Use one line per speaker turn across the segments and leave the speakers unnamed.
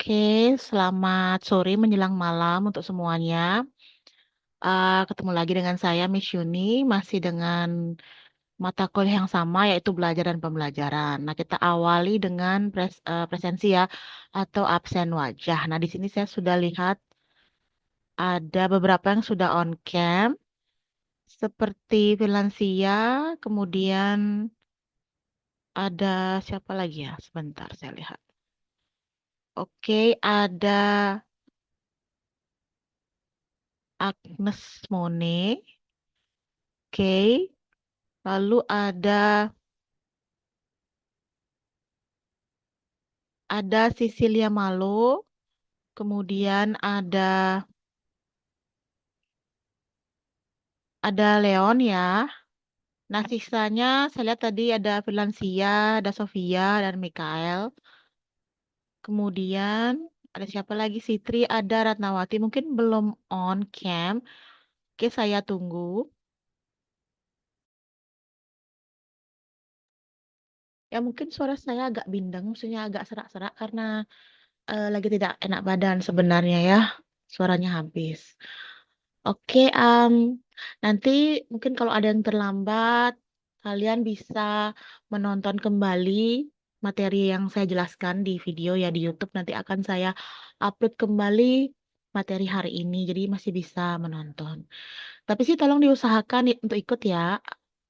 Oke, selamat sore menjelang malam untuk semuanya. Ketemu lagi dengan saya, Miss Yuni, masih dengan mata kuliah yang sama, yaitu belajar dan pembelajaran. Nah, kita awali dengan presensi ya, atau absen wajah. Nah, di sini saya sudah lihat ada beberapa yang sudah on cam, seperti Finlansia, kemudian ada siapa lagi ya? Sebentar, saya lihat. Oke, ada Agnes Mone. Oke. Lalu ada Cecilia Malo, kemudian ada Leon ya. Nah, sisanya saya lihat tadi ada Firlansia, ada Sofia dan Mikael. Kemudian ada siapa lagi? Sitri, ada Ratnawati. Mungkin belum on cam. Oke, saya tunggu. Ya mungkin suara saya agak bindeng, maksudnya agak serak-serak karena lagi tidak enak badan sebenarnya ya. Suaranya habis. Oke, nanti mungkin kalau ada yang terlambat, kalian bisa menonton kembali materi yang saya jelaskan di video ya di YouTube. Nanti akan saya upload kembali materi hari ini, jadi masih bisa menonton. Tapi sih tolong diusahakan untuk ikut ya,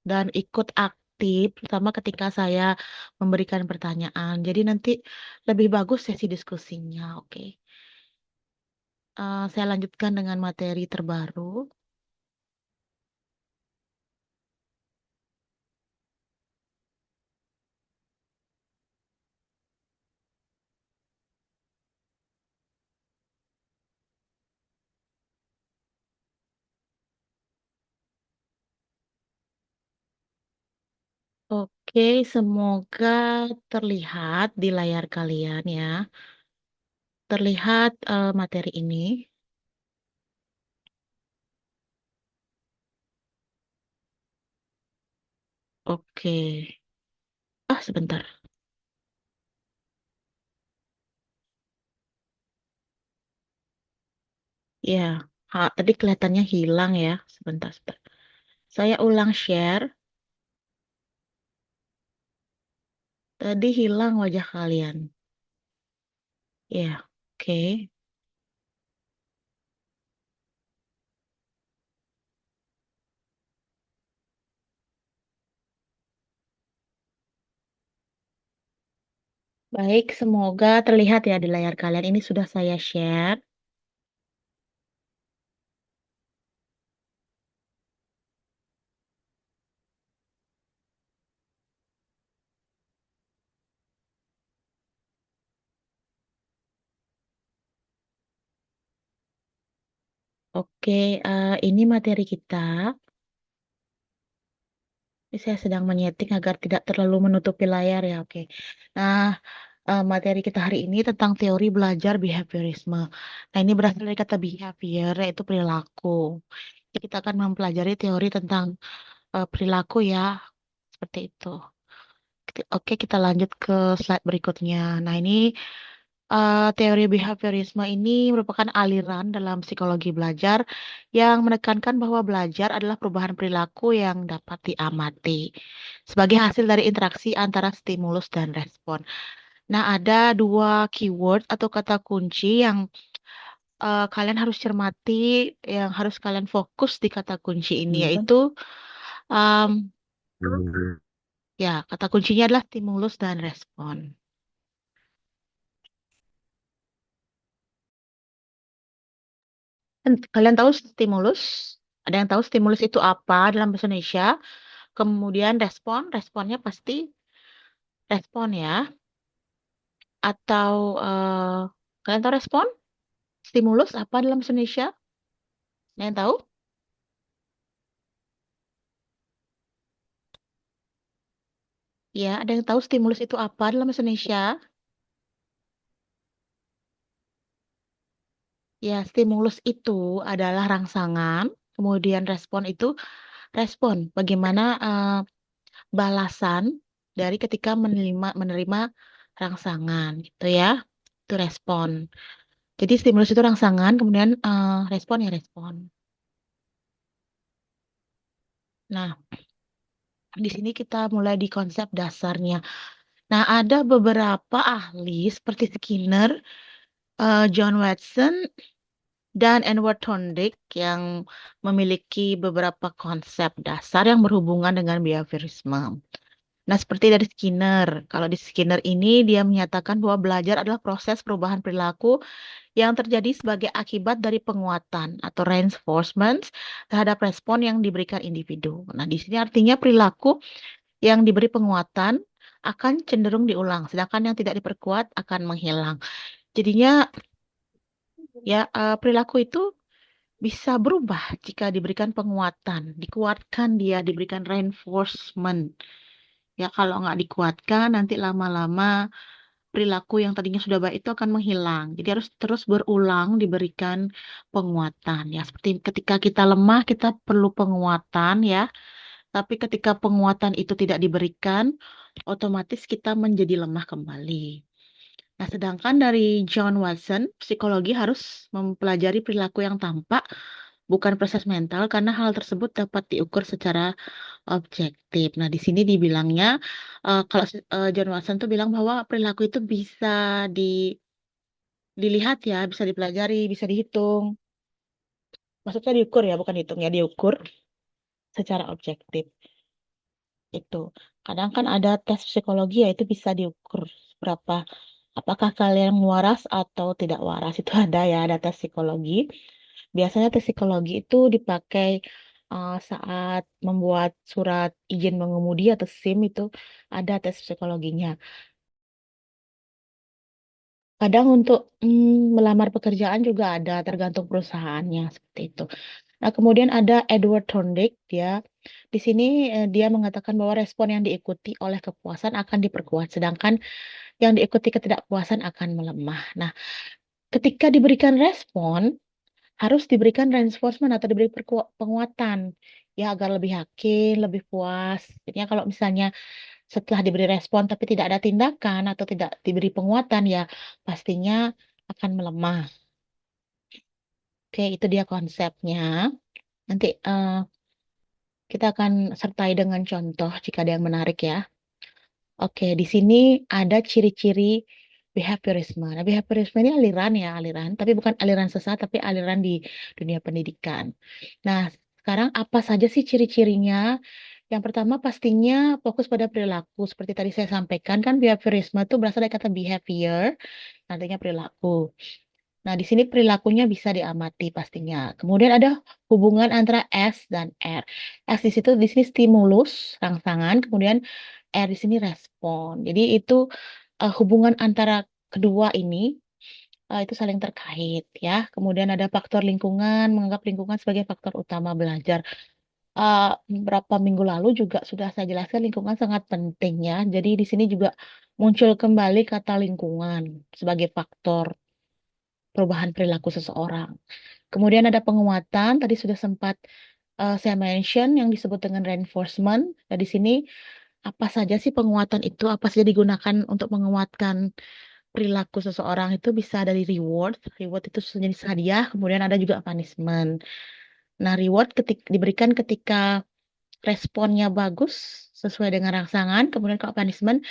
dan ikut aktif, terutama ketika saya memberikan pertanyaan. Jadi nanti lebih bagus sesi diskusinya, oke. Saya lanjutkan dengan materi terbaru. Oke, semoga terlihat di layar kalian ya. Terlihat materi ini. Oke. Sebentar. Ya, tadi kelihatannya hilang ya. Sebentar, sebentar. Saya ulang share. Tadi hilang wajah kalian. Ya, oke. Baik, semoga terlihat ya di layar kalian. Ini sudah saya share. Oke, ini materi kita. Ini saya sedang menyeting agar tidak terlalu menutupi layar ya. Oke. Nah, materi kita hari ini tentang teori belajar behaviorisme. Nah, ini berasal dari kata behavior, yaitu perilaku. Jadi kita akan mempelajari teori tentang perilaku ya, seperti itu. Oke, kita lanjut ke slide berikutnya. Nah, ini teori behaviorisme ini merupakan aliran dalam psikologi belajar yang menekankan bahwa belajar adalah perubahan perilaku yang dapat diamati sebagai hasil dari interaksi antara stimulus dan respon. Nah, ada dua keyword atau kata kunci yang kalian harus cermati, yang harus kalian fokus di kata kunci ini, yaitu um, ya, kata kuncinya adalah stimulus dan respon. Kalian tahu stimulus? Ada yang tahu stimulus itu apa dalam bahasa Indonesia? Kemudian responnya pasti respon ya. Atau kalian tahu respon? Stimulus apa dalam bahasa Indonesia? Ada yang tahu? Ya, ada yang tahu stimulus itu apa dalam bahasa Indonesia? Ya, stimulus itu adalah rangsangan, kemudian respon itu respon. Bagaimana balasan dari ketika menerima rangsangan gitu ya. Itu itu respon. Jadi stimulus itu rangsangan, kemudian respon ya respon. Nah, di sini kita mulai di konsep dasarnya. Nah, ada beberapa ahli seperti Skinner, John Watson, dan Edward Thorndike yang memiliki beberapa konsep dasar yang berhubungan dengan behaviorisme. Nah, seperti dari Skinner. Kalau di Skinner ini dia menyatakan bahwa belajar adalah proses perubahan perilaku yang terjadi sebagai akibat dari penguatan atau reinforcement terhadap respon yang diberikan individu. Nah, di sini artinya perilaku yang diberi penguatan akan cenderung diulang, sedangkan yang tidak diperkuat akan menghilang. Jadinya ya perilaku itu bisa berubah jika diberikan penguatan, dikuatkan dia, diberikan reinforcement. Ya kalau nggak dikuatkan, nanti lama-lama perilaku yang tadinya sudah baik itu akan menghilang. Jadi harus terus berulang diberikan penguatan. Ya seperti ketika kita lemah, kita perlu penguatan ya. Tapi ketika penguatan itu tidak diberikan, otomatis kita menjadi lemah kembali. Nah, sedangkan dari John Watson, psikologi harus mempelajari perilaku yang tampak, bukan proses mental, karena hal tersebut dapat diukur secara objektif. Nah, di sini dibilangnya, kalau John Watson tuh bilang bahwa perilaku itu bisa di, dilihat ya, bisa dipelajari, bisa dihitung. Maksudnya diukur ya, bukan hitung ya, diukur secara objektif. Itu. Kadang kan ada tes psikologi ya, itu bisa diukur berapa, apakah kalian waras atau tidak waras. Itu ada ya, ada tes psikologi. Biasanya tes psikologi itu dipakai saat membuat surat izin mengemudi atau SIM itu ada tes psikologinya. Kadang untuk melamar pekerjaan juga ada, tergantung perusahaannya seperti itu. Nah, kemudian ada Edward Thorndike, dia di sini dia mengatakan bahwa respon yang diikuti oleh kepuasan akan diperkuat, sedangkan yang diikuti ketidakpuasan akan melemah. Nah, ketika diberikan respon, harus diberikan reinforcement atau diberi penguatan ya agar lebih yakin, lebih puas. Jadinya kalau misalnya setelah diberi respon tapi tidak ada tindakan atau tidak diberi penguatan ya pastinya akan melemah. Oke, itu dia konsepnya. Nanti kita akan sertai dengan contoh jika ada yang menarik ya. Oke, di sini ada ciri-ciri behaviorisme. Nah, behaviorisme ini aliran ya, aliran, tapi bukan aliran sesat, tapi aliran di dunia pendidikan. Nah, sekarang apa saja sih ciri-cirinya? Yang pertama pastinya fokus pada perilaku. Seperti tadi saya sampaikan kan behaviorisme itu berasal dari kata behavior, artinya perilaku. Nah, di sini perilakunya bisa diamati pastinya. Kemudian ada hubungan antara S dan R. S di sini stimulus, rangsangan, kemudian R di sini respon. Jadi itu hubungan antara kedua ini itu saling terkait ya. Kemudian ada faktor lingkungan, menganggap lingkungan sebagai faktor utama belajar. Uh, Beberapa minggu lalu juga sudah saya jelaskan lingkungan sangat penting ya. Jadi di sini juga muncul kembali kata lingkungan sebagai faktor perubahan perilaku seseorang. Kemudian ada penguatan, tadi sudah sempat saya mention yang disebut dengan reinforcement. Nah, di sini apa saja sih penguatan itu? Apa saja digunakan untuk menguatkan perilaku seseorang itu bisa dari reward. Reward itu jenis hadiah, kemudian ada juga punishment. Nah, reward diberikan ketika responnya bagus sesuai dengan rangsangan, kemudian kalau punishment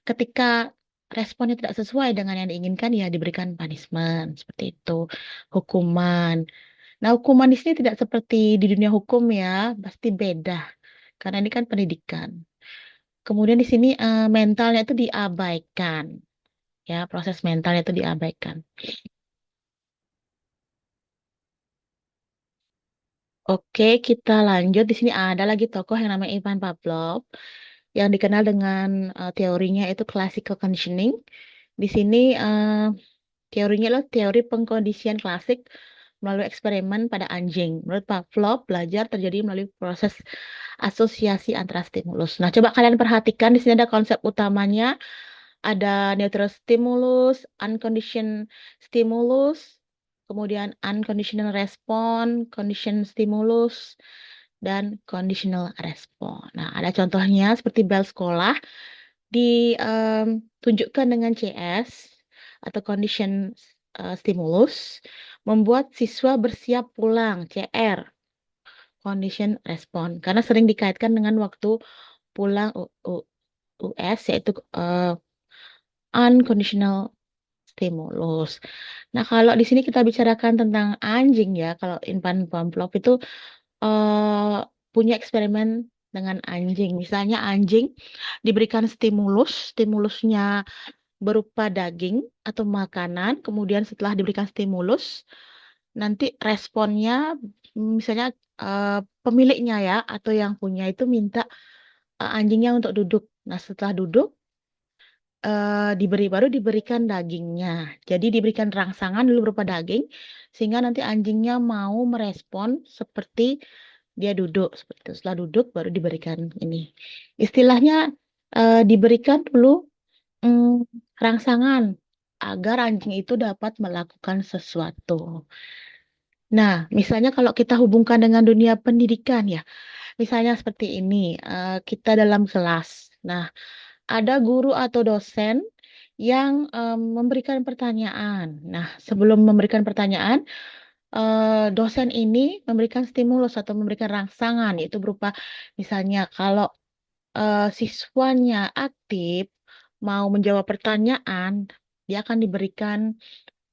ketika responnya tidak sesuai dengan yang diinginkan ya diberikan punishment seperti itu. Hukuman. Nah, hukuman di sini tidak seperti di dunia hukum ya, pasti beda karena ini kan pendidikan. Kemudian di sini mentalnya itu diabaikan, ya proses mentalnya itu diabaikan. Oke, kita lanjut. Di sini ada lagi tokoh yang namanya Ivan Pavlov yang dikenal dengan teorinya itu classical conditioning. Di sini teorinya adalah teori pengkondisian klasik melalui eksperimen pada anjing. Menurut Pavlov, belajar terjadi melalui proses asosiasi antara stimulus. Nah, coba kalian perhatikan di sini ada konsep utamanya, ada neutral stimulus, unconditioned stimulus, kemudian unconditional response, conditioned stimulus, dan conditional response. Nah, ada contohnya seperti bel sekolah ditunjukkan dengan CS. atau condition stimulus membuat siswa bersiap pulang, CR, condition response, karena sering dikaitkan dengan waktu pulang US, yaitu unconditional stimulus. Nah, kalau di sini kita bicarakan tentang anjing ya, kalau Inpan Pamplov itu eh, punya eksperimen dengan anjing. Misalnya anjing diberikan stimulus, stimulusnya berupa daging atau makanan, kemudian setelah diberikan stimulus, nanti responnya misalnya eh, pemiliknya ya atau yang punya itu minta anjingnya untuk duduk. Nah, setelah duduk baru diberikan dagingnya. Jadi diberikan rangsangan dulu berupa daging sehingga nanti anjingnya mau merespon seperti dia duduk seperti itu. Setelah duduk baru diberikan ini. Istilahnya diberikan dulu mm, rangsangan agar anjing itu dapat melakukan sesuatu. Nah, misalnya kalau kita hubungkan dengan dunia pendidikan ya, misalnya seperti ini, kita dalam kelas. Nah, ada guru atau dosen yang memberikan pertanyaan. Nah, sebelum memberikan pertanyaan, dosen ini memberikan stimulus atau memberikan rangsangan, yaitu berupa misalnya kalau siswanya aktif mau menjawab pertanyaan, dia akan diberikan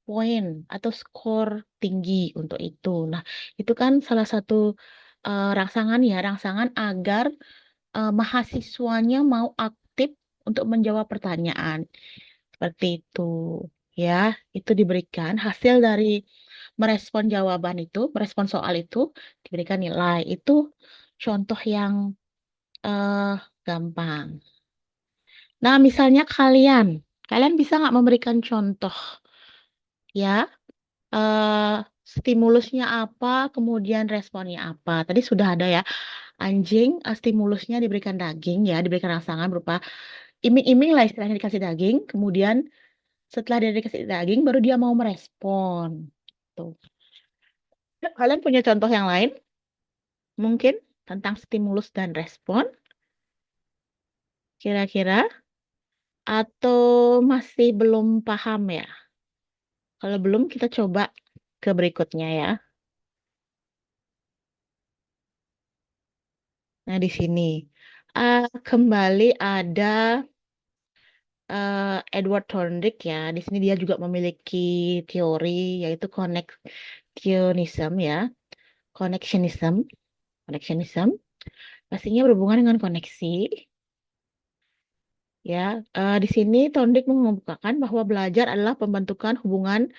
poin atau skor tinggi untuk itu. Nah, itu kan salah satu rangsangan ya, rangsangan agar mahasiswanya mau aktif untuk menjawab pertanyaan. Seperti itu. Ya, itu diberikan hasil dari merespon jawaban itu, merespon soal itu diberikan nilai. Itu contoh yang eh, gampang. Nah, misalnya kalian bisa nggak memberikan contoh ya, eh, stimulusnya apa, kemudian responnya apa. Tadi sudah ada ya, anjing stimulusnya diberikan daging ya, diberikan rangsangan berupa iming-iming lah istilahnya dikasih daging, kemudian setelah dia dikasih daging, baru dia mau merespon. Tuh. Kalian punya contoh yang lain mungkin tentang stimulus dan respon kira-kira? Atau masih belum paham ya? Kalau belum, kita coba ke berikutnya ya. Nah, di sini kembali ada Edward Thorndike ya. Di sini dia juga memiliki teori yaitu connectionism ya. Connectionism, connectionism pastinya berhubungan dengan koneksi. Ya, di sini Thorndike mengemukakan bahwa belajar adalah pembentukan hubungan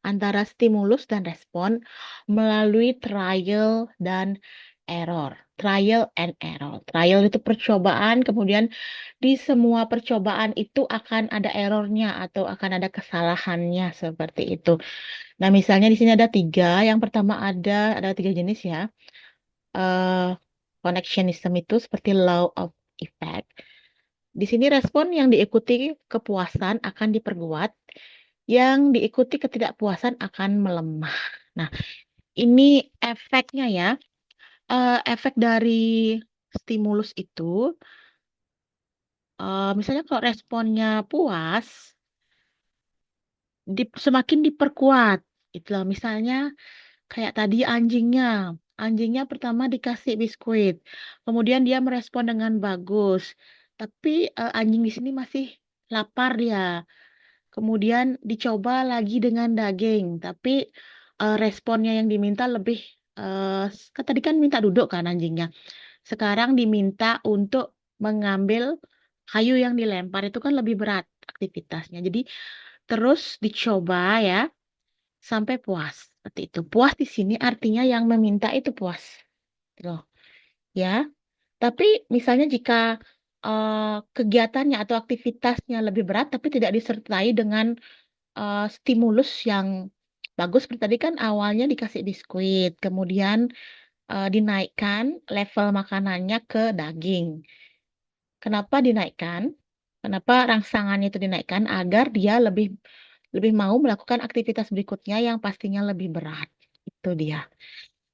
antara stimulus dan respon melalui trial dan error. Trial and error. Trial itu percobaan, kemudian di semua percobaan itu akan ada errornya atau akan ada kesalahannya seperti itu. Nah, misalnya di sini ada tiga. Yang pertama ada tiga jenis ya. Eh Connectionism itu seperti law of effect. Di sini respon yang diikuti kepuasan akan diperkuat, yang diikuti ketidakpuasan akan melemah. Nah, ini efeknya ya. Efek dari stimulus itu, misalnya kalau responnya puas, semakin diperkuat. Itulah misalnya kayak tadi anjingnya. Anjingnya pertama dikasih biskuit, kemudian dia merespon dengan bagus. Tapi anjing di sini masih lapar dia. Kemudian dicoba lagi dengan daging, tapi responnya yang diminta lebih, kan tadi kan minta duduk kan anjingnya. Sekarang diminta untuk mengambil kayu yang dilempar itu kan lebih berat aktivitasnya. Jadi terus dicoba ya sampai puas. Seperti itu. Puas di sini artinya yang meminta itu puas. Gitu loh. Ya. Tapi misalnya jika kegiatannya atau aktivitasnya lebih berat tapi tidak disertai dengan stimulus yang bagus seperti tadi kan awalnya dikasih biskuit, kemudian dinaikkan level makanannya ke daging. Kenapa dinaikkan? Kenapa rangsangannya itu dinaikkan agar dia lebih lebih mau melakukan aktivitas berikutnya yang pastinya lebih berat. Itu dia.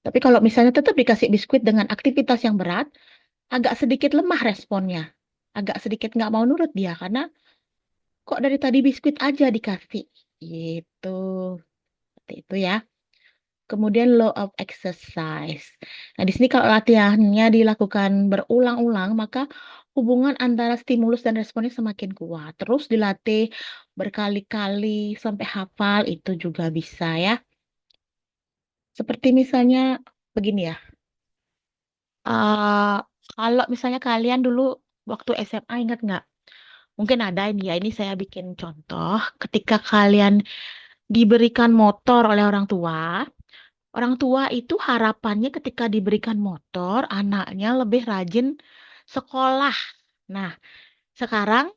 Tapi kalau misalnya tetap dikasih biskuit dengan aktivitas yang berat, agak sedikit lemah responnya. Agak sedikit nggak mau nurut dia karena kok dari tadi biskuit aja dikasih. Gitu. Seperti itu ya. Kemudian law of exercise. Nah, di sini kalau latihannya dilakukan berulang-ulang, maka hubungan antara stimulus dan responnya semakin kuat. Terus dilatih berkali-kali sampai hafal itu juga bisa ya. Seperti misalnya begini ya. eh Kalau misalnya kalian dulu waktu SMA ingat nggak? Mungkin ada ini ya. Ini saya bikin contoh. Ketika kalian diberikan motor oleh orang tua itu harapannya ketika diberikan motor, anaknya lebih rajin sekolah. Nah, sekarang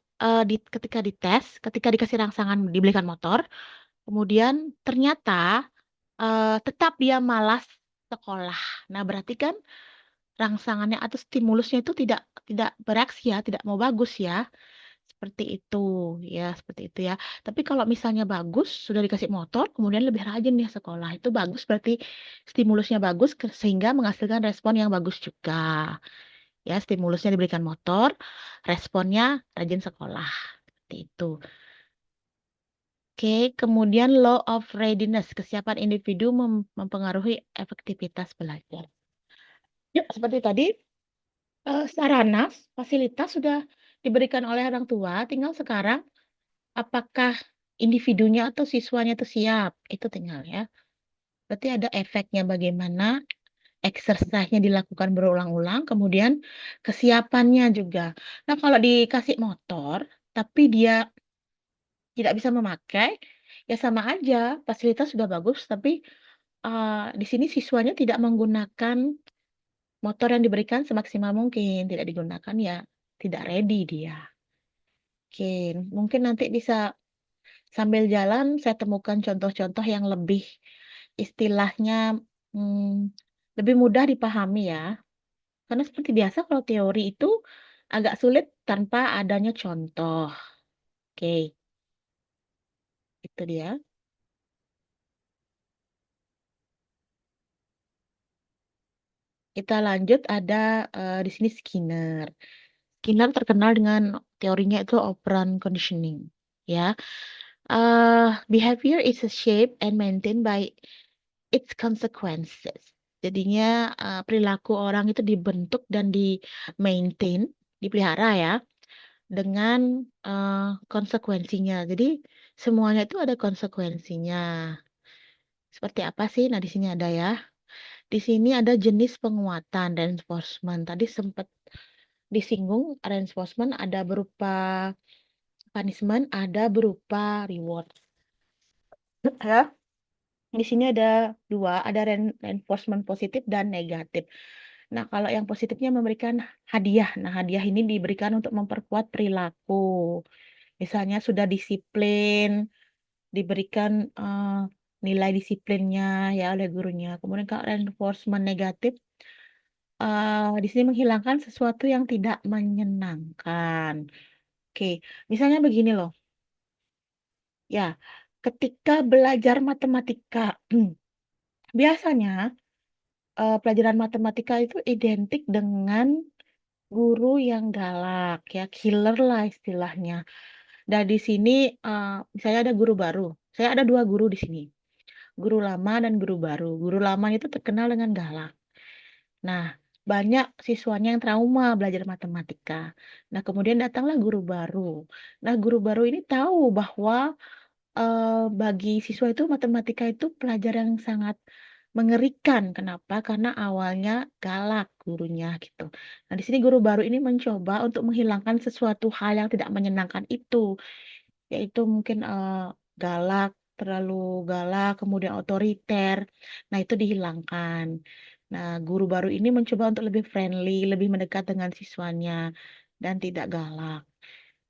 ketika dites, ketika dikasih rangsangan dibelikan motor, kemudian ternyata tetap dia malas sekolah. Nah, berarti kan rangsangannya atau stimulusnya itu tidak tidak bereaksi ya, tidak mau bagus ya. Seperti itu, ya, seperti itu ya. Tapi kalau misalnya bagus, sudah dikasih motor, kemudian lebih rajin dia sekolah. Itu bagus, berarti stimulusnya bagus, sehingga menghasilkan respon yang bagus juga. Ya, stimulusnya diberikan motor, responnya rajin sekolah. Seperti itu. Oke, kemudian law of readiness, kesiapan individu mempengaruhi efektivitas belajar. Ya, seperti tadi, sarana, fasilitas sudah diberikan oleh orang tua, tinggal sekarang apakah individunya atau siswanya itu siap? Itu tinggal ya. Berarti ada efeknya bagaimana exercise-nya dilakukan berulang-ulang, kemudian kesiapannya juga. Nah, kalau dikasih motor, tapi dia tidak bisa memakai, ya sama aja. Fasilitas sudah bagus, tapi di sini siswanya tidak menggunakan motor yang diberikan semaksimal mungkin. Tidak digunakan ya, tidak ready dia. Oke, mungkin nanti bisa sambil jalan saya temukan contoh-contoh yang lebih istilahnya hmm, lebih mudah dipahami ya. Karena seperti biasa kalau teori itu agak sulit tanpa adanya contoh. Oke, itu dia. Kita lanjut ada di sini Skinner. Skinner terkenal dengan teorinya itu operant conditioning. Ya, behavior is shaped and maintained by its consequences. Jadinya perilaku orang itu dibentuk dan di maintain, dipelihara ya, dengan konsekuensinya. Jadi semuanya itu ada konsekuensinya. Seperti apa sih? Nah, di sini ada ya. Di sini ada jenis penguatan reinforcement. Tadi sempat disinggung reinforcement ada berupa punishment, ada berupa reward. Ya, di sini ada dua, ada reinforcement positif dan negatif. Nah, kalau yang positifnya memberikan hadiah. Nah, hadiah ini diberikan untuk memperkuat perilaku. Misalnya sudah disiplin, diberikan nilai disiplinnya ya oleh gurunya. Kemudian kalau reinforcement negatif, di sini menghilangkan sesuatu yang tidak menyenangkan. Oke, misalnya begini loh. Ya, ketika belajar matematika, biasanya pelajaran matematika itu identik dengan guru yang galak, ya, killer lah istilahnya. Dan di sini, misalnya ada guru baru. Saya ada dua guru di sini, guru lama dan guru baru. Guru lama itu terkenal dengan galak. Nah, banyak siswanya yang trauma belajar matematika. Nah, kemudian datanglah guru baru. Nah, guru baru ini tahu bahwa bagi siswa itu matematika itu pelajaran yang sangat mengerikan. Kenapa? Karena awalnya galak gurunya gitu. Nah, di sini guru baru ini mencoba untuk menghilangkan sesuatu hal yang tidak menyenangkan itu, yaitu mungkin galak, terlalu galak, kemudian otoriter. Nah, itu dihilangkan. Nah, guru baru ini mencoba untuk lebih friendly, lebih mendekat dengan siswanya dan tidak galak.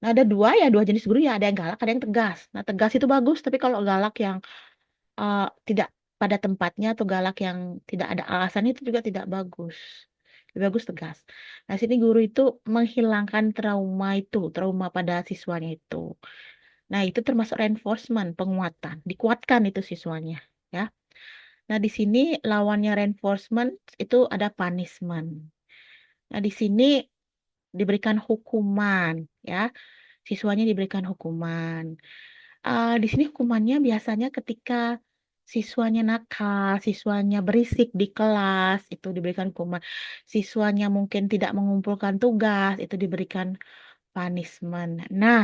Nah, ada dua ya, dua jenis guru ya, ada yang galak, ada yang tegas. Nah, tegas itu bagus, tapi kalau galak yang tidak pada tempatnya atau galak yang tidak ada alasan itu juga tidak bagus. Lebih bagus tegas. Nah, sini guru itu menghilangkan trauma itu, trauma pada siswanya itu. Nah, itu termasuk reinforcement, penguatan, dikuatkan itu siswanya, ya. Nah, di sini lawannya reinforcement itu ada punishment. Nah, di sini diberikan hukuman, ya. Siswanya diberikan hukuman. Di sini hukumannya biasanya ketika siswanya nakal, siswanya berisik di kelas, itu diberikan hukuman. Siswanya mungkin tidak mengumpulkan tugas, itu diberikan punishment. Nah,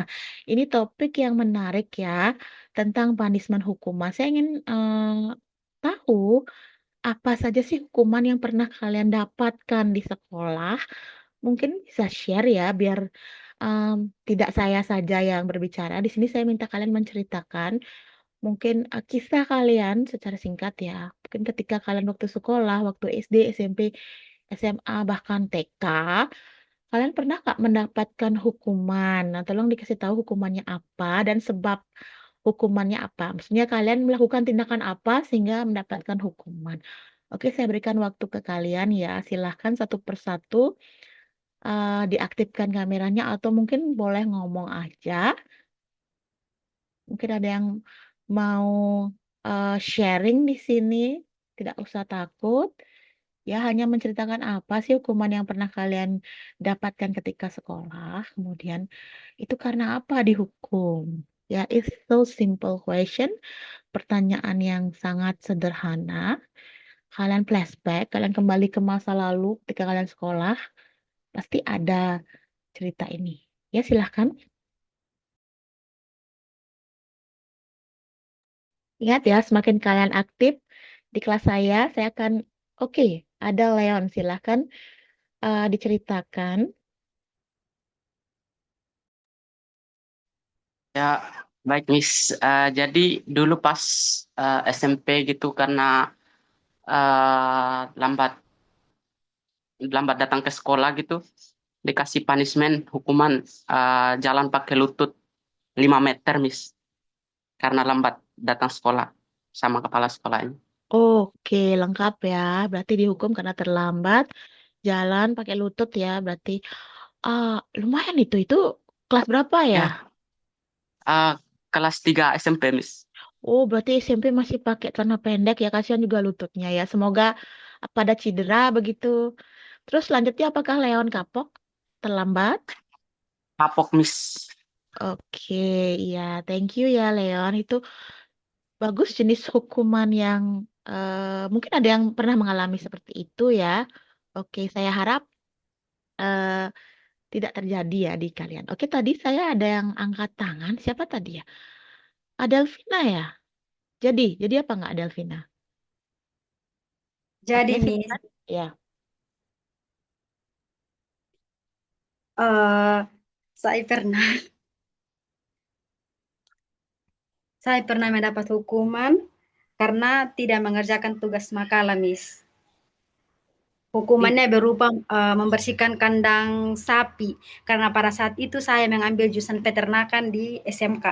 ini topik yang menarik ya tentang punishment hukuman. Saya ingin tahu apa saja sih hukuman yang pernah kalian dapatkan di sekolah. Mungkin bisa share ya biar em, tidak saya saja yang berbicara. Di sini saya minta kalian menceritakan mungkin kisah kalian secara singkat ya. Mungkin ketika kalian waktu sekolah, waktu SD, SMP, SMA, bahkan TK, kalian pernah nggak mendapatkan hukuman? Nah, tolong dikasih tahu hukumannya apa dan sebab hukumannya apa. Maksudnya kalian melakukan tindakan apa sehingga mendapatkan hukuman. Oke, saya berikan waktu ke kalian ya. Silahkan satu persatu diaktifkan kameranya atau mungkin boleh ngomong aja. Mungkin ada yang mau sharing di sini, tidak usah takut. Ya, hanya menceritakan apa sih hukuman yang pernah kalian dapatkan ketika sekolah. Kemudian, itu karena apa dihukum? Ya, it's so simple question. Pertanyaan yang sangat sederhana. Kalian flashback, kalian kembali ke masa lalu ketika kalian sekolah, pasti ada cerita ini. Ya, silahkan. Ingat ya, semakin kalian aktif di kelas saya akan, oke, ada Leon, silahkan diceritakan.
Ya, baik Miss. Jadi dulu pas SMP gitu karena lambat lambat datang ke sekolah gitu, dikasih punishment hukuman jalan pakai lutut 5 meter Miss karena lambat datang sekolah sama kepala sekolahnya.
Oke, lengkap ya. Berarti dihukum karena terlambat, jalan pakai lutut ya. Berarti ah, lumayan itu. Itu kelas berapa ya?
Ya, ah, kelas 3 SMP Miss.
Oh, berarti SMP masih pakai celana pendek ya. Kasihan juga lututnya ya. Semoga pada cedera begitu. Terus selanjutnya apakah Leon kapok? Terlambat?
Kapok Miss.
Oke, ya, thank you ya Leon. Itu bagus jenis hukuman yang mungkin ada yang pernah mengalami seperti itu ya. Oke, saya harap eh, tidak terjadi ya di kalian. Oke, tadi saya ada yang angkat tangan. Siapa tadi ya? Adelvina ya? Jadi apa nggak Adelvina? Oke,
Jadi, Miss,
silakan. Ya.
eh saya pernah saya pernah mendapat hukuman karena tidak mengerjakan tugas makalah, Miss.
Di-
Hukumannya berupa membersihkan kandang sapi karena pada saat itu saya mengambil jurusan peternakan di SMK.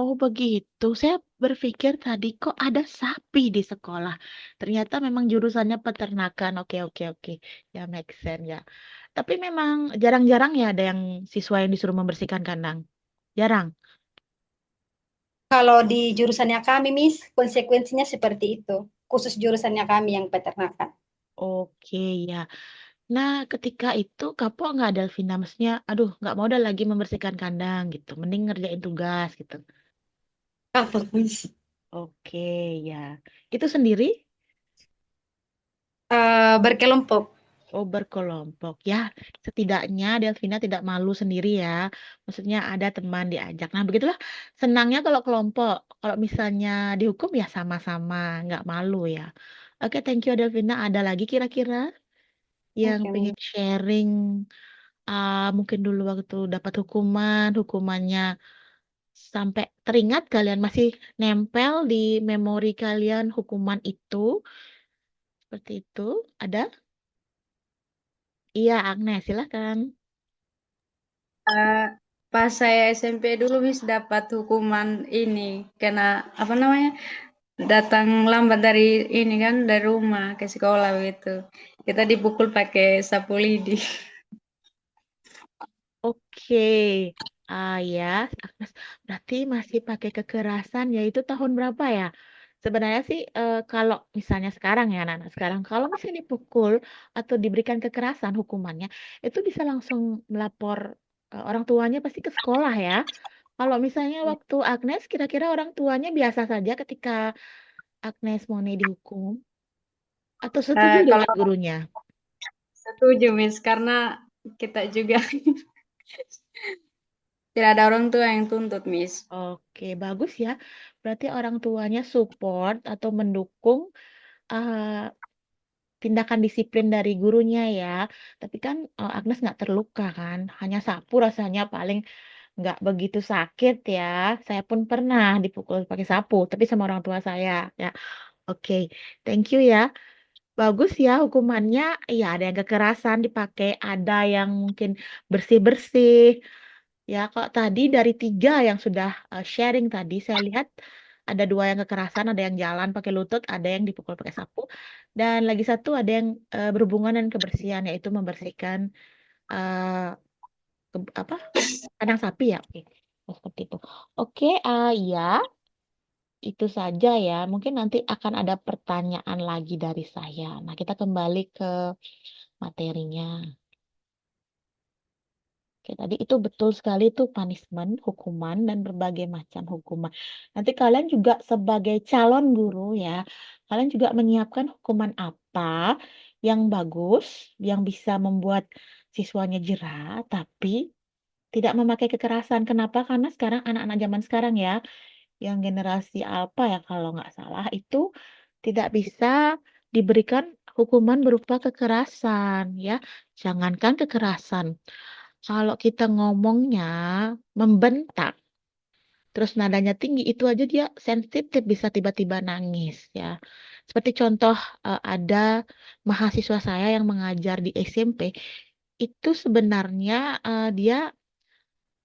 Oh begitu. Saya berpikir tadi kok ada sapi di sekolah. Ternyata memang jurusannya peternakan. Oke, oke, oke. Ya, make sense ya. Tapi memang jarang-jarang ya ada yang siswa yang disuruh membersihkan kandang. Jarang.
Kalau di jurusannya kami, Miss, konsekuensinya seperti itu. Khusus jurusannya kami yang peternakan.
Oke ya. Nah, ketika itu kapok nggak Delvina? Maksudnya, aduh, nggak mau dah lagi membersihkan kandang gitu. Mending ngerjain tugas gitu.
Kapok, Miss.
Oke ya. Itu sendiri?
Berkelompok.
Oh, berkelompok. Ya, setidaknya Delvina tidak malu sendiri ya. Maksudnya ada teman diajak. Nah, begitulah senangnya kalau kelompok. Kalau misalnya dihukum ya sama-sama, nggak malu ya. Oke, thank you Delvina. Ada lagi kira-kira yang
Oke,
pengen
Miss.
sharing? Mungkin dulu waktu dapat hukuman, hukumannya sampai teringat kalian masih nempel di memori kalian hukuman itu. Seperti itu. Ada? Iya, Agnes, silakan.
Eh, Pas saya SMP dulu Miss dapat hukuman ini karena apa namanya datang lambat dari ini kan dari rumah ke sekolah begitu. Kita dipukul pakai sapu lidi.
Oke, ya, Agnes. Berarti masih pakai kekerasan, yaitu tahun berapa ya? Sebenarnya sih, kalau misalnya sekarang ya, anak-anak sekarang, kalau misalnya dipukul atau diberikan kekerasan hukumannya, itu bisa langsung melapor orang tuanya pasti ke sekolah ya. Kalau misalnya waktu Agnes, kira-kira orang tuanya biasa saja ketika Agnes Moni dihukum? Atau setuju
Kalau
dengan gurunya?
setuju, Miss, karena kita juga tidak ada orang tua yang tuntut, Miss.
Oke, bagus ya. Berarti orang tuanya support atau mendukung eh, tindakan disiplin dari gurunya ya. Tapi kan Agnes nggak terluka kan, hanya sapu rasanya paling nggak begitu sakit ya. Saya pun pernah dipukul pakai sapu, tapi sama orang tua saya ya. Oke, thank you ya. Bagus ya hukumannya. Iya, ada yang kekerasan dipakai, ada yang mungkin bersih-bersih. Ya, kalau tadi dari 3 yang sudah sharing tadi, saya lihat ada 2 yang kekerasan, ada yang jalan pakai lutut, ada yang dipukul pakai sapu, dan lagi satu ada yang berhubungan dengan kebersihan, yaitu membersihkan eh, apa kandang sapi ya. Oke, oh, seperti itu. Oke, ya itu saja ya. Mungkin nanti akan ada pertanyaan lagi dari saya. Nah, kita kembali ke materinya. Oke, tadi itu betul sekali tuh punishment, hukuman, dan berbagai macam hukuman. Nanti kalian juga sebagai calon guru ya, kalian juga menyiapkan hukuman apa yang bagus, yang bisa membuat siswanya jera, tapi tidak memakai kekerasan. Kenapa? Karena sekarang anak-anak zaman sekarang ya, yang generasi Alpha ya kalau nggak salah, itu tidak bisa diberikan hukuman berupa kekerasan ya. Jangankan kekerasan. Kalau kita ngomongnya membentak, terus nadanya tinggi, itu aja dia sensitif, bisa tiba-tiba nangis ya. Seperti contoh ada mahasiswa saya yang mengajar di SMP, itu sebenarnya dia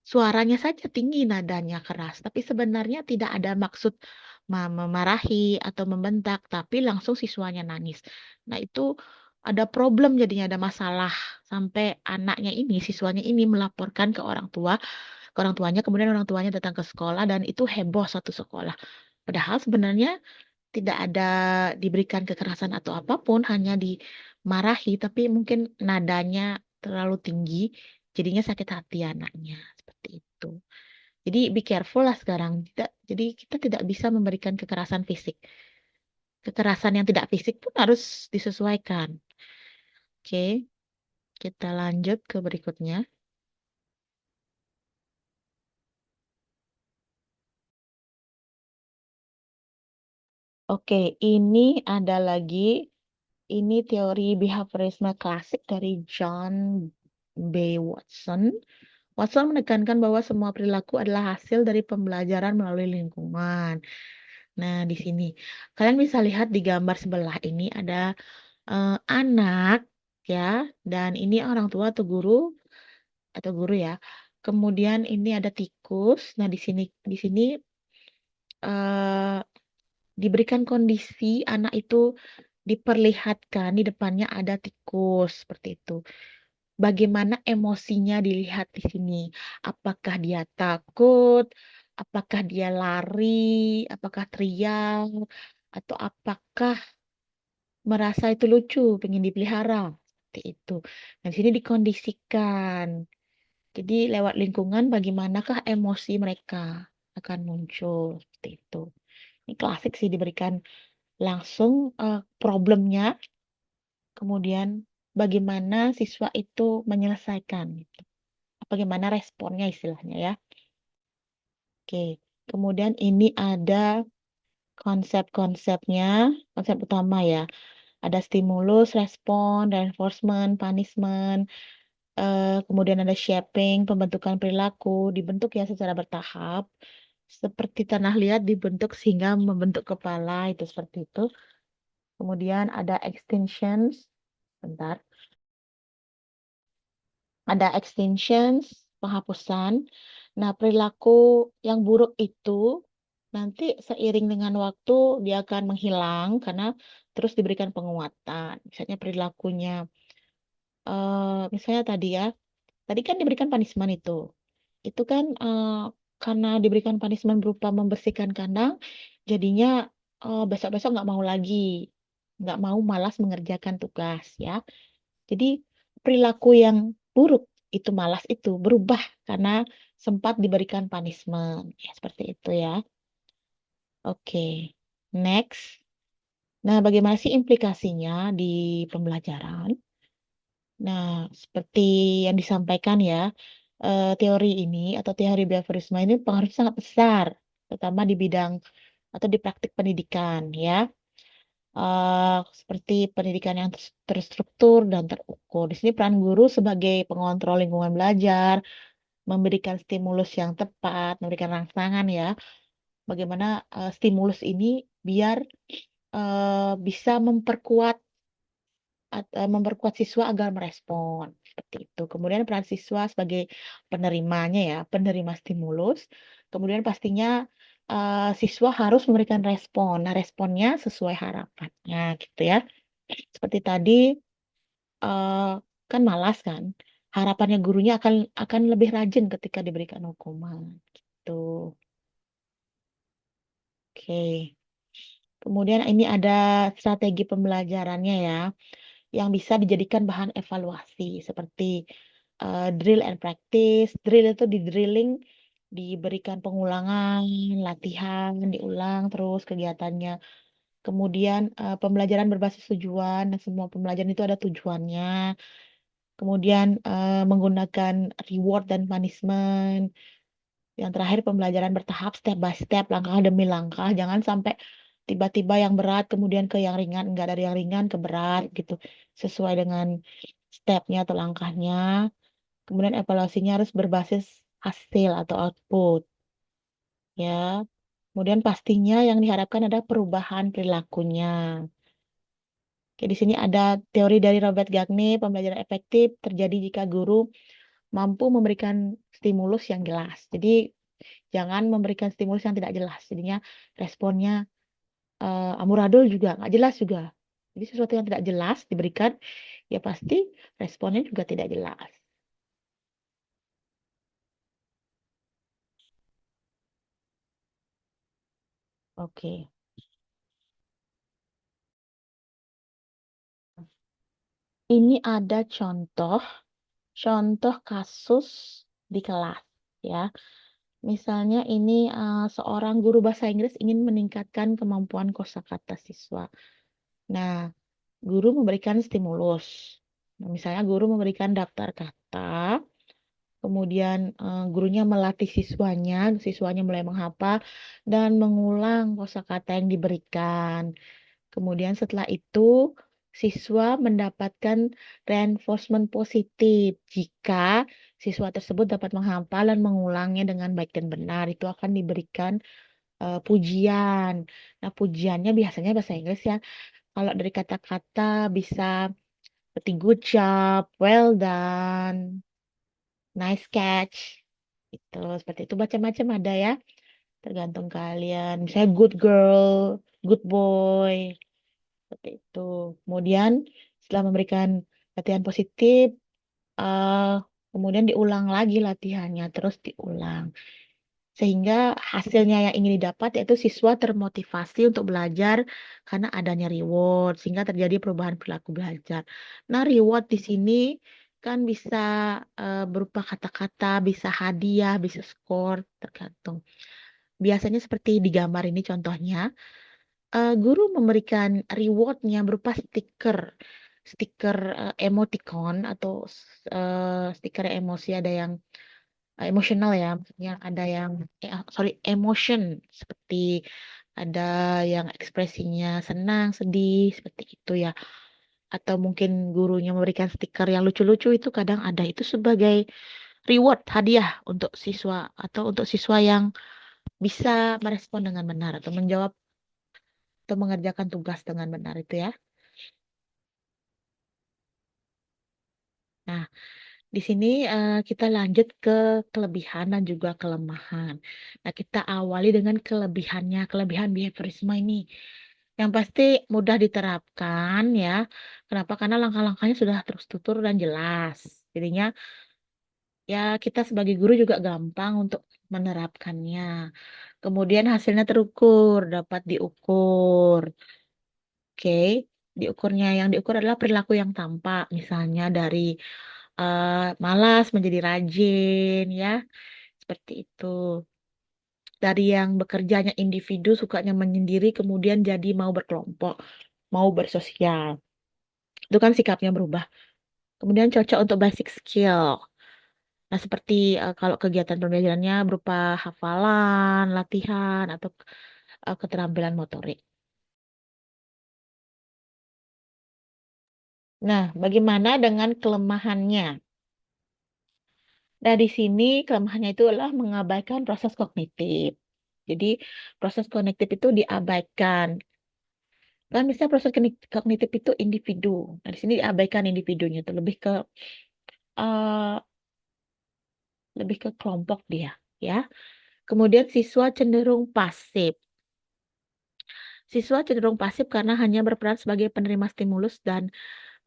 suaranya saja tinggi, nadanya keras, tapi sebenarnya tidak ada maksud memarahi atau membentak, tapi langsung siswanya nangis. Nah, itu ada problem jadinya, ada masalah sampai anaknya ini, siswanya ini melaporkan ke orang tuanya, kemudian orang tuanya datang ke sekolah dan itu heboh satu sekolah. Padahal sebenarnya tidak ada diberikan kekerasan atau apapun, hanya dimarahi, tapi mungkin nadanya terlalu tinggi, jadinya sakit hati anaknya. Seperti itu. Jadi be careful lah sekarang. Jadi kita tidak bisa memberikan kekerasan fisik. Kekerasan yang tidak fisik pun harus disesuaikan. Oke, kita lanjut ke berikutnya. Oke, ini ada lagi. Ini teori behaviorisme klasik dari John B. Watson. Watson menekankan bahwa semua perilaku adalah hasil dari pembelajaran melalui lingkungan. Nah, di sini kalian bisa lihat di gambar sebelah ini ada anak ya, dan ini orang tua atau guru ya. Kemudian ini ada tikus. Nah, di sini eh, diberikan kondisi anak itu diperlihatkan di depannya ada tikus seperti itu. Bagaimana emosinya dilihat di sini? Apakah dia takut? Apakah dia lari? Apakah teriak? Atau apakah merasa itu lucu, pengen dipelihara? Seperti itu. Nah, di sini dikondisikan. Jadi lewat lingkungan bagaimanakah emosi mereka akan muncul seperti itu. Ini klasik sih, diberikan langsung problemnya, kemudian bagaimana siswa itu menyelesaikan, gitu. Bagaimana responnya istilahnya ya. Oke, kemudian ini ada konsep-konsepnya, konsep utama ya. Ada stimulus, respon, reinforcement, punishment, kemudian ada shaping, pembentukan perilaku, dibentuk ya secara bertahap. Seperti tanah liat dibentuk sehingga membentuk kepala, itu seperti itu. Kemudian ada extensions, bentar. Ada extensions, penghapusan. Nah, perilaku yang buruk itu nanti seiring dengan waktu dia akan menghilang karena terus diberikan penguatan. Misalnya perilakunya, misalnya tadi kan diberikan punishment itu. Itu kan karena diberikan punishment berupa membersihkan kandang, jadinya besok-besok nggak mau lagi, nggak mau, malas mengerjakan tugas ya. Jadi perilaku yang buruk itu, malas itu berubah karena sempat diberikan punishment. Ya, seperti itu ya. Oke, next. Nah, bagaimana sih implikasinya di pembelajaran? Nah, seperti yang disampaikan ya, teori ini atau teori behaviorisme ini pengaruhnya sangat besar, terutama di bidang atau di praktik pendidikan ya. Seperti pendidikan yang terstruktur dan terukur. Di sini peran guru sebagai pengontrol lingkungan belajar, memberikan stimulus yang tepat, memberikan rangsangan ya. Bagaimana stimulus ini biar bisa memperkuat siswa agar merespon seperti itu. Kemudian peran siswa sebagai penerimanya ya, penerima stimulus. Kemudian pastinya siswa harus memberikan respon. Nah, responnya sesuai harapannya gitu ya. Seperti tadi eh, kan malas kan. Harapannya gurunya akan lebih rajin ketika diberikan hukuman. Gitu. Oke. Kemudian ini ada strategi pembelajarannya ya, yang bisa dijadikan bahan evaluasi seperti drill and practice. Drill itu di drilling, diberikan pengulangan, latihan, diulang terus kegiatannya. Kemudian pembelajaran berbasis tujuan, dan semua pembelajaran itu ada tujuannya. Kemudian menggunakan reward dan punishment. Yang terakhir pembelajaran bertahap step by step, langkah demi langkah. Jangan sampai tiba-tiba yang berat kemudian ke yang ringan, enggak dari yang ringan ke berat gitu. Sesuai dengan stepnya atau langkahnya. Kemudian evaluasinya harus berbasis hasil atau output ya. Kemudian pastinya yang diharapkan ada perubahan perilakunya. Oke, di sini ada teori dari Robert Gagne, pembelajaran efektif terjadi jika guru mampu memberikan stimulus yang jelas. Jadi jangan memberikan stimulus yang tidak jelas. Jadinya responnya amburadul juga, nggak jelas juga. Jadi sesuatu yang tidak jelas diberikan, ya pasti responnya juga tidak jelas. Oke. Ini ada contoh kasus di kelas ya. Misalnya ini seorang guru bahasa Inggris ingin meningkatkan kemampuan kosakata siswa. Nah, guru memberikan stimulus. Nah, misalnya guru memberikan daftar kata, kemudian gurunya melatih siswanya mulai menghafal dan mengulang kosakata yang diberikan. Kemudian setelah itu siswa mendapatkan reinforcement positif jika siswa tersebut dapat menghafal dan mengulangnya dengan baik dan benar. Itu akan diberikan pujian. Nah, pujiannya biasanya bahasa Inggris ya. Kalau dari kata-kata bisa seperti good job, well done, nice catch. Itu seperti itu macam-macam ada ya. Tergantung kalian. Misalnya good girl, good boy. Seperti itu. Kemudian setelah memberikan latihan positif, eh kemudian diulang lagi latihannya, terus diulang. Sehingga hasilnya yang ingin didapat yaitu siswa termotivasi untuk belajar karena adanya reward, sehingga terjadi perubahan perilaku belajar. Nah, reward di sini kan bisa berupa kata-kata, bisa hadiah, bisa skor, tergantung. Biasanya seperti di gambar ini contohnya guru memberikan rewardnya berupa stiker emoticon atau stiker emosi ada yang emosional ya, maksudnya ada yang sorry emotion seperti ada yang ekspresinya senang, sedih seperti itu ya. Atau mungkin gurunya memberikan stiker yang lucu-lucu itu kadang ada itu sebagai reward hadiah untuk siswa atau untuk siswa yang bisa merespon dengan benar atau menjawab atau mengerjakan tugas dengan benar itu ya. Nah, di sini kita lanjut ke kelebihan dan juga kelemahan. Nah, kita awali dengan kelebihannya, kelebihan behaviorisme ini. Yang pasti mudah diterapkan ya. Kenapa? Karena langkah-langkahnya sudah terstruktur dan jelas. Jadinya ya kita sebagai guru juga gampang untuk menerapkannya. Kemudian hasilnya terukur, dapat diukur. Oke, diukurnya yang diukur adalah perilaku yang tampak, misalnya dari malas menjadi rajin, ya. seperti itu. Dari yang bekerjanya individu, sukanya menyendiri, kemudian jadi mau berkelompok, mau bersosial. Itu kan sikapnya berubah. Kemudian cocok untuk basic skill. Nah, seperti kalau kegiatan pembelajarannya berupa hafalan, latihan, atau keterampilan motorik. Nah, bagaimana dengan kelemahannya? Nah, di sini kelemahannya itu adalah mengabaikan proses kognitif. Jadi, proses kognitif itu diabaikan. Kan bisa proses kognitif itu individu. Nah, di sini diabaikan individunya itu eh, lebih ke kelompok dia, ya. Kemudian siswa cenderung pasif. Siswa cenderung pasif karena hanya berperan sebagai penerima stimulus dan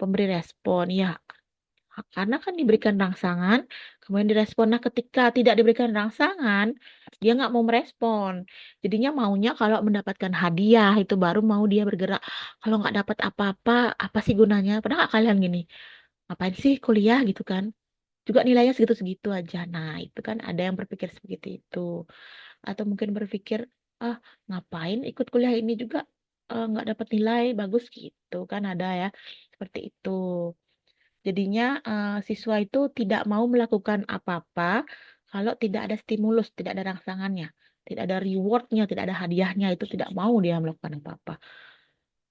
pemberi respon. Ya, karena kan diberikan rangsangan, kemudian direspon. Nah, ketika tidak diberikan rangsangan, dia nggak mau merespon. Jadinya maunya kalau mendapatkan hadiah, itu baru mau dia bergerak. Kalau nggak dapat apa-apa, apa sih gunanya? Pernah nggak kalian gini? Ngapain sih kuliah gitu kan? Juga nilainya segitu-segitu aja. Nah, itu kan ada yang berpikir seperti itu. Atau mungkin berpikir, ah, ngapain ikut kuliah ini juga nggak dapat nilai bagus gitu kan ada ya. Seperti itu. Jadinya siswa itu tidak mau melakukan apa-apa kalau tidak ada stimulus, tidak ada rangsangannya, tidak ada rewardnya, tidak ada hadiahnya, itu tidak mau dia melakukan apa-apa.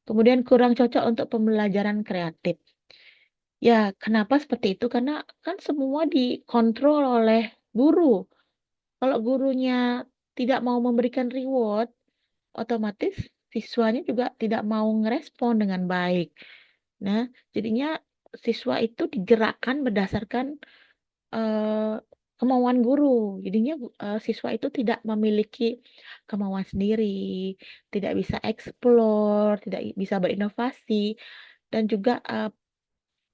Kemudian kurang cocok untuk pembelajaran kreatif. Ya, kenapa seperti itu? Karena kan semua dikontrol oleh guru. Kalau gurunya tidak mau memberikan reward, otomatis siswanya juga tidak mau ngerespon dengan baik. Nah, jadinya siswa itu digerakkan berdasarkan eh, kemauan guru. Jadinya siswa itu tidak memiliki kemauan sendiri, tidak bisa explore, tidak bisa berinovasi, dan juga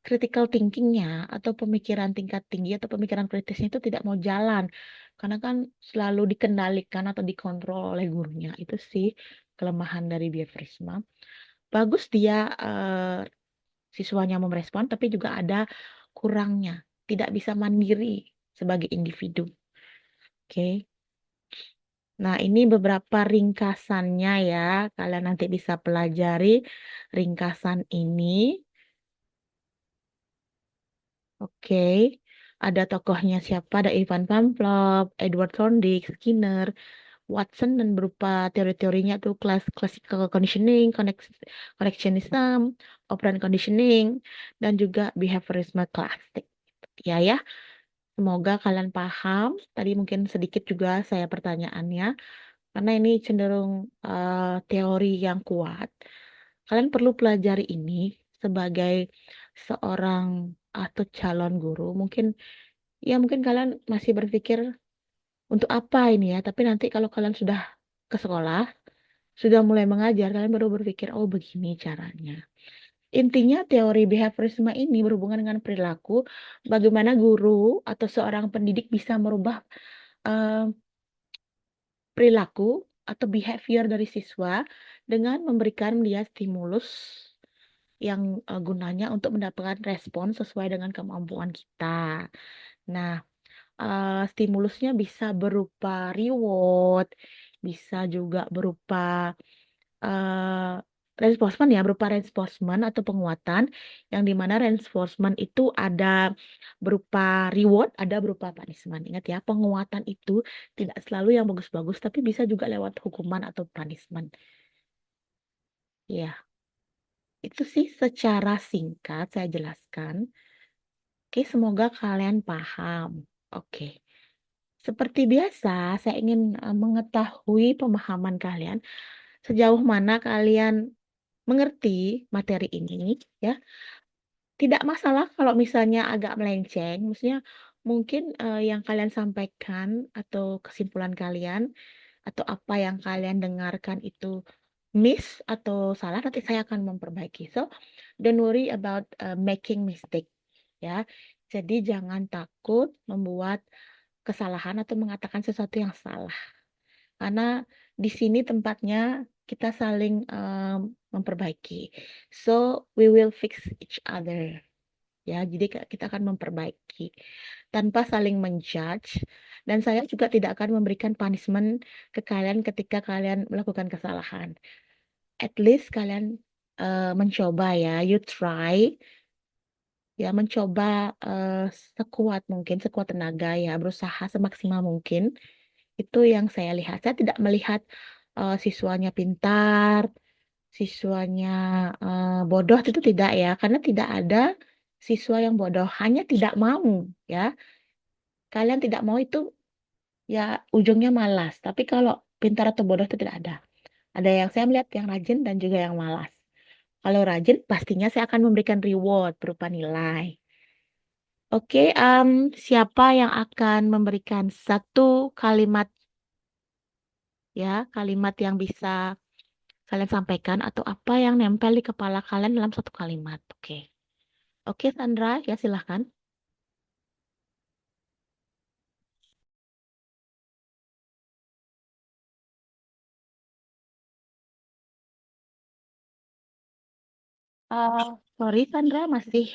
critical thinkingnya atau pemikiran tingkat tinggi atau pemikiran kritisnya itu tidak mau jalan karena kan selalu dikendalikan atau dikontrol oleh gurunya. Itu sih kelemahan dari behaviorisme. Bagus dia siswanya mau merespon, tapi juga ada kurangnya, tidak bisa mandiri sebagai individu. Oke. Nah, ini beberapa ringkasannya ya. Kalian nanti bisa pelajari ringkasan ini. Oke, ada tokohnya siapa? Ada Ivan Pavlov, Edward Thorndike, Skinner, Watson, dan berupa teori-teorinya tuh classical conditioning, connectionism, operant conditioning, dan juga behaviorisme klasik. Ya ya, semoga kalian paham. Tadi mungkin sedikit juga saya pertanyaannya, karena ini cenderung teori yang kuat. Kalian perlu pelajari ini sebagai seorang atau calon guru. Mungkin kalian masih berpikir untuk apa ini ya. Tapi nanti kalau kalian sudah ke sekolah, sudah mulai mengajar, kalian baru berpikir, oh begini caranya. Intinya teori behaviorisme ini berhubungan dengan perilaku, bagaimana guru atau seorang pendidik bisa merubah eh, perilaku atau behavior dari siswa dengan memberikan dia stimulus yang gunanya untuk mendapatkan respon sesuai dengan kemampuan kita. Nah, stimulusnya bisa berupa reward, bisa juga berupa reinforcement ya, berupa reinforcement atau penguatan, yang dimana reinforcement itu ada berupa reward, ada berupa punishment. Ingat ya, penguatan itu tidak selalu yang bagus-bagus, tapi bisa juga lewat hukuman atau punishment. Ya, itu sih secara singkat saya jelaskan. Oke, semoga kalian paham. Oke. Seperti biasa, saya ingin mengetahui pemahaman kalian sejauh mana kalian mengerti materi ini, ya. Tidak masalah kalau misalnya agak melenceng, maksudnya mungkin yang kalian sampaikan atau kesimpulan kalian atau apa yang kalian dengarkan itu miss atau salah, nanti saya akan memperbaiki. So, don't worry about making mistake, ya. Jadi jangan takut membuat kesalahan atau mengatakan sesuatu yang salah. Karena di sini tempatnya kita saling memperbaiki. So, we will fix each other. Ya, jadi kita akan memperbaiki tanpa saling menjudge Dan saya juga tidak akan memberikan punishment ke kalian ketika kalian melakukan kesalahan. At least kalian mencoba ya, you try ya, mencoba eh, sekuat mungkin, sekuat tenaga ya, berusaha semaksimal mungkin. Itu yang saya lihat. Saya tidak melihat siswanya pintar, siswanya bodoh, itu tidak ya, karena tidak ada siswa yang bodoh, hanya tidak mau ya. Kalian tidak mau itu ya ujungnya malas. Tapi kalau pintar atau bodoh itu tidak ada. Ada yang saya melihat yang rajin dan juga yang malas. Kalau rajin, pastinya saya akan memberikan reward berupa nilai. Oke, siapa yang akan memberikan satu kalimat ya, kalimat yang bisa kalian sampaikan atau apa yang nempel di kepala kalian dalam satu kalimat? Oke, oke Sandra, ya silahkan. Sorry Sandra, masih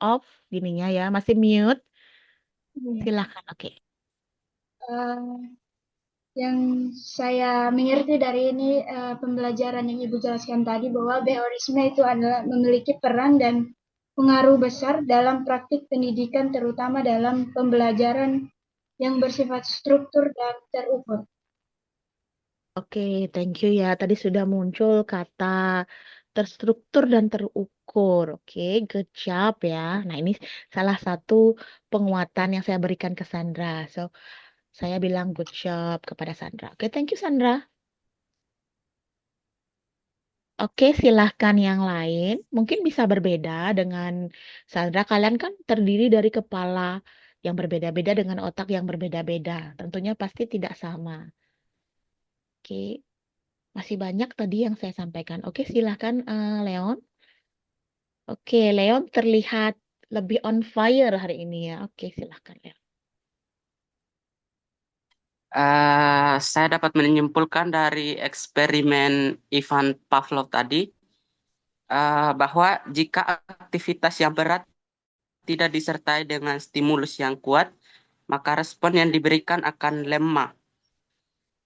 off gininya ya, masih mute. Silahkan, oke.
Eh, yang saya mengerti dari ini pembelajaran yang Ibu jelaskan tadi bahwa behaviorisme itu adalah memiliki peran dan pengaruh besar dalam praktik pendidikan terutama dalam pembelajaran yang bersifat struktur dan terukur.
Oke, thank you ya. Tadi sudah muncul kata terstruktur dan terukur. Oke, good job ya. Nah, ini salah satu penguatan yang saya berikan ke Sandra. So, saya bilang good job kepada Sandra. Oke, thank you Sandra. Oke, silahkan yang lain. Mungkin bisa berbeda dengan Sandra. Kalian kan terdiri dari kepala yang berbeda-beda dengan otak yang berbeda-beda. Tentunya pasti tidak sama. Oke, masih banyak tadi yang saya sampaikan. Oke, silahkan Leon. Oke, Leon terlihat lebih on fire hari ini ya. Oke, silahkan Leon.
Saya dapat menyimpulkan dari eksperimen Ivan Pavlov tadi bahwa jika aktivitas yang berat tidak disertai dengan stimulus yang kuat, maka respon yang diberikan akan lemah.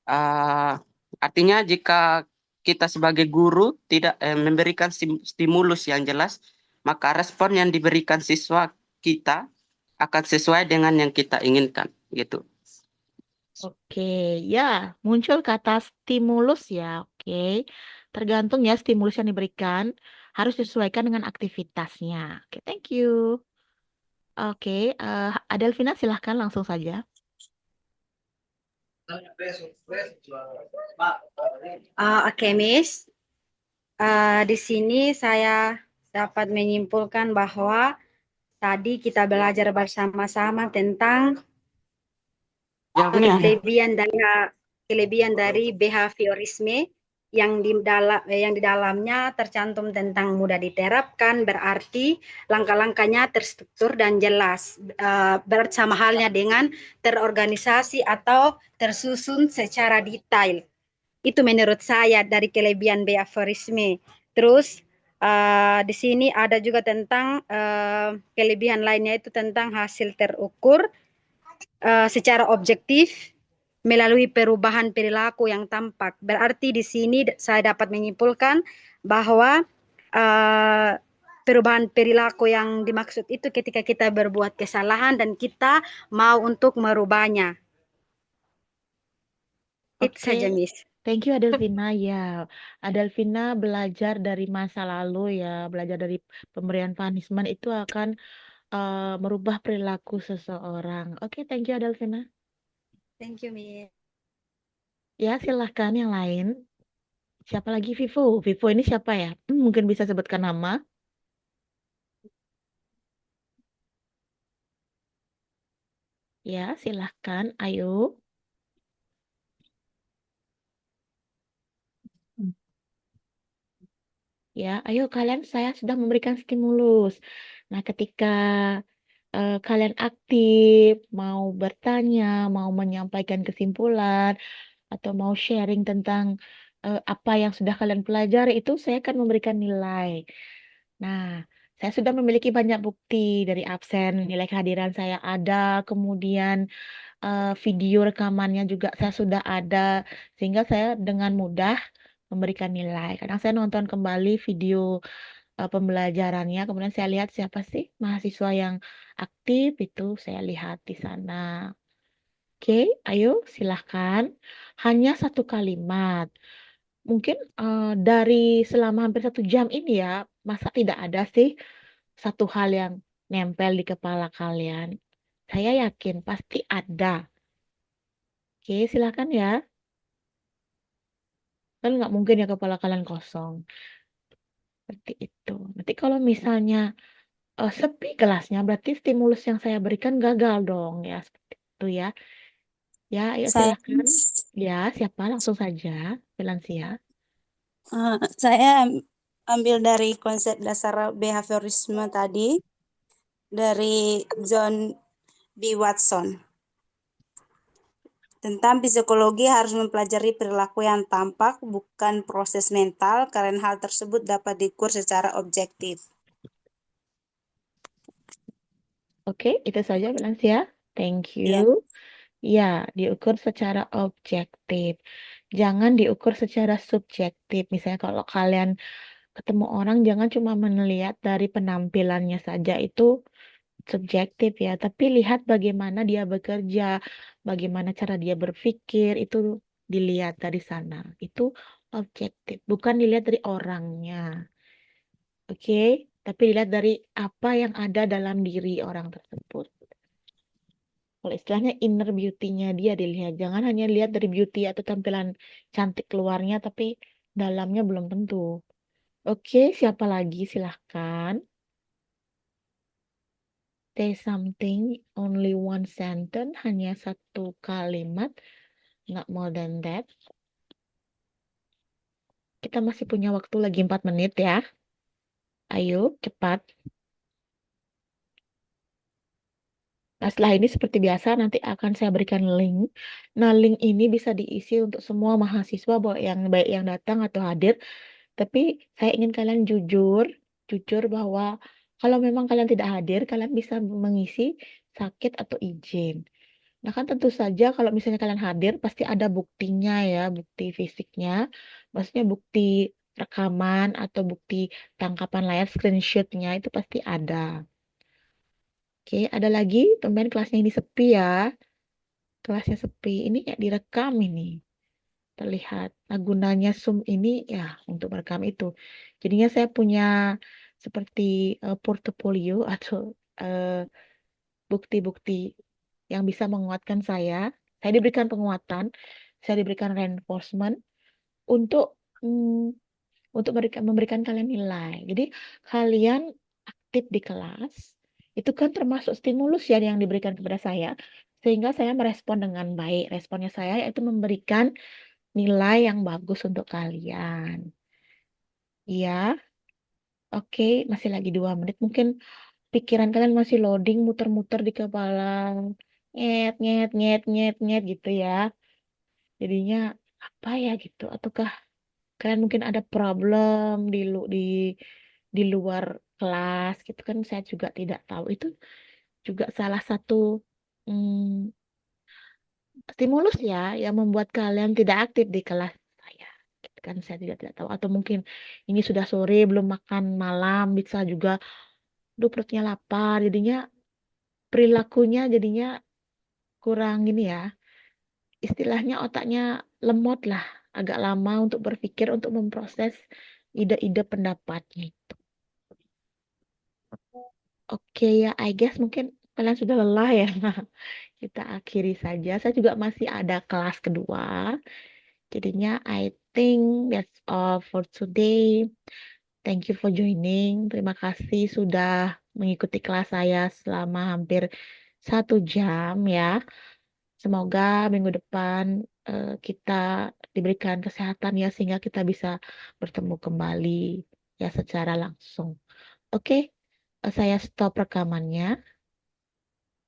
Eh, Artinya jika kita sebagai guru tidak memberikan stimulus yang jelas, maka respon yang diberikan siswa kita akan sesuai dengan yang kita inginkan, gitu.
Oke, ya, muncul kata stimulus ya. Oke, tergantung ya stimulus yang diberikan harus disesuaikan dengan aktivitasnya. Oke, thank you. Oke, Adelvina silahkan langsung saja.
Oke, Miss. Di sini saya dapat menyimpulkan bahwa tadi kita belajar bersama-sama tentang kelebihan dari behaviorisme yang di dalamnya tercantum tentang mudah diterapkan, berarti langkah-langkahnya terstruktur dan jelas, bersama halnya dengan terorganisasi atau tersusun secara detail. Itu menurut saya dari kelebihan behaviorisme. Terus di sini ada juga tentang kelebihan lainnya, itu tentang hasil terukur secara objektif melalui perubahan perilaku yang tampak. Berarti di sini saya dapat menyimpulkan bahwa perubahan perilaku yang dimaksud itu ketika kita berbuat kesalahan dan kita mau untuk merubahnya. Itu
Oke,
saja, Miss.
thank you Adelvina ya. Adelvina belajar dari masa lalu ya, belajar dari pemberian punishment itu akan merubah perilaku seseorang. Oke, thank you Adelvina.
Thank you, Miss.
Ya, silahkan yang lain. Siapa lagi Vivo? Vivo ini siapa ya? Mungkin bisa sebutkan nama. Ya, silahkan. Ayo. Ya, ayo kalian, saya sudah memberikan stimulus. Nah, ketika kalian aktif, mau bertanya, mau menyampaikan kesimpulan, atau mau sharing tentang apa yang sudah kalian pelajari, itu saya akan memberikan nilai. Nah, Saya sudah memiliki banyak bukti dari absen, nilai kehadiran saya ada, kemudian video rekamannya juga saya sudah ada, sehingga saya dengan mudah memberikan nilai. Kadang saya nonton kembali video pembelajarannya, kemudian saya lihat siapa sih mahasiswa yang aktif, itu saya lihat di sana. Oke, ayo silahkan. Hanya satu kalimat. Mungkin dari selama hampir 1 jam ini ya, masa tidak ada sih satu hal yang nempel di kepala kalian? Saya yakin pasti ada. Oke, silahkan ya. Kan nggak mungkin ya kepala kalian kosong. Seperti itu. Nanti kalau misalnya sepi kelasnya, berarti stimulus yang saya berikan gagal dong ya. Seperti itu ya. Ya, ayo
Saya,
silahkan. Ya, siapa? Langsung saja. Lansia.
saya ambil dari konsep dasar behaviorisme tadi dari John B. Watson. Tentang psikologi harus mempelajari perilaku yang tampak, bukan proses mental, karena hal tersebut dapat diukur secara objektif.
Oke, itu saja Lansia. Thank you.
Ya.
Ya, diukur secara objektif. Jangan diukur secara subjektif. Misalnya kalau kalian ketemu orang, jangan cuma melihat dari penampilannya saja. Itu subjektif ya. Tapi lihat bagaimana dia bekerja, bagaimana cara dia berpikir. Itu dilihat dari sana. Itu objektif. Bukan dilihat dari orangnya. Oke? Tapi dilihat dari apa yang ada dalam diri orang tersebut. Kalau istilahnya inner beauty-nya dia dilihat. Jangan hanya lihat dari beauty atau tampilan cantik luarnya, tapi dalamnya belum tentu. Oke, siapa lagi? Silahkan. Say something, only one sentence, hanya satu kalimat, not more than that. Kita masih punya waktu lagi 4 menit ya. Ayo, cepat. Nah, setelah ini seperti biasa nanti akan saya berikan link. Nah, link ini bisa diisi untuk semua mahasiswa baik yang datang atau hadir. Tapi saya ingin kalian jujur bahwa kalau memang kalian tidak hadir, kalian bisa mengisi sakit atau izin. Nah, kan tentu saja kalau misalnya kalian hadir, pasti ada buktinya ya, bukti fisiknya. Maksudnya bukti rekaman atau bukti tangkapan layar screenshotnya itu pasti ada. Oke, ada lagi teman kelasnya ini sepi ya. Kelasnya sepi. Ini kayak direkam ini. Terlihat. Nah, gunanya Zoom ini ya untuk merekam itu. Jadinya saya punya seperti portofolio atau eh, bukti-bukti yang bisa menguatkan saya. Saya diberikan penguatan, saya diberikan reinforcement untuk memberikan kalian nilai. Jadi kalian aktif di kelas itu kan termasuk stimulus ya yang diberikan kepada saya, sehingga saya merespon dengan baik. Responnya saya yaitu memberikan nilai yang bagus untuk kalian. Iya, oke, masih lagi 2 menit. Mungkin pikiran kalian masih loading, muter-muter di kepala, nyet, nyet, nyet, nyet, nyet gitu ya. Jadinya apa ya gitu? Ataukah kalian mungkin ada problem di luar kelas gitu kan? Saya juga tidak tahu. Itu juga salah satu hmm, stimulus ya yang membuat kalian tidak aktif di kelas saya. Gitu kan saya tidak tahu. Atau mungkin ini sudah sore belum makan malam, bisa juga duh perutnya lapar, jadinya perilakunya jadinya kurang gini ya. Istilahnya otaknya lemot lah, agak lama untuk berpikir, untuk memproses ide-ide pendapatnya itu. Oke ya, I guess mungkin kalian sudah lelah ya. Kita akhiri saja. Saya juga masih ada kelas kedua. Jadinya I think that's all for today. Thank you for joining. Terima kasih sudah mengikuti kelas saya selama hampir 1 jam ya. Semoga minggu depan kita diberikan kesehatan ya sehingga kita bisa bertemu kembali ya secara langsung. Oke, saya stop rekamannya.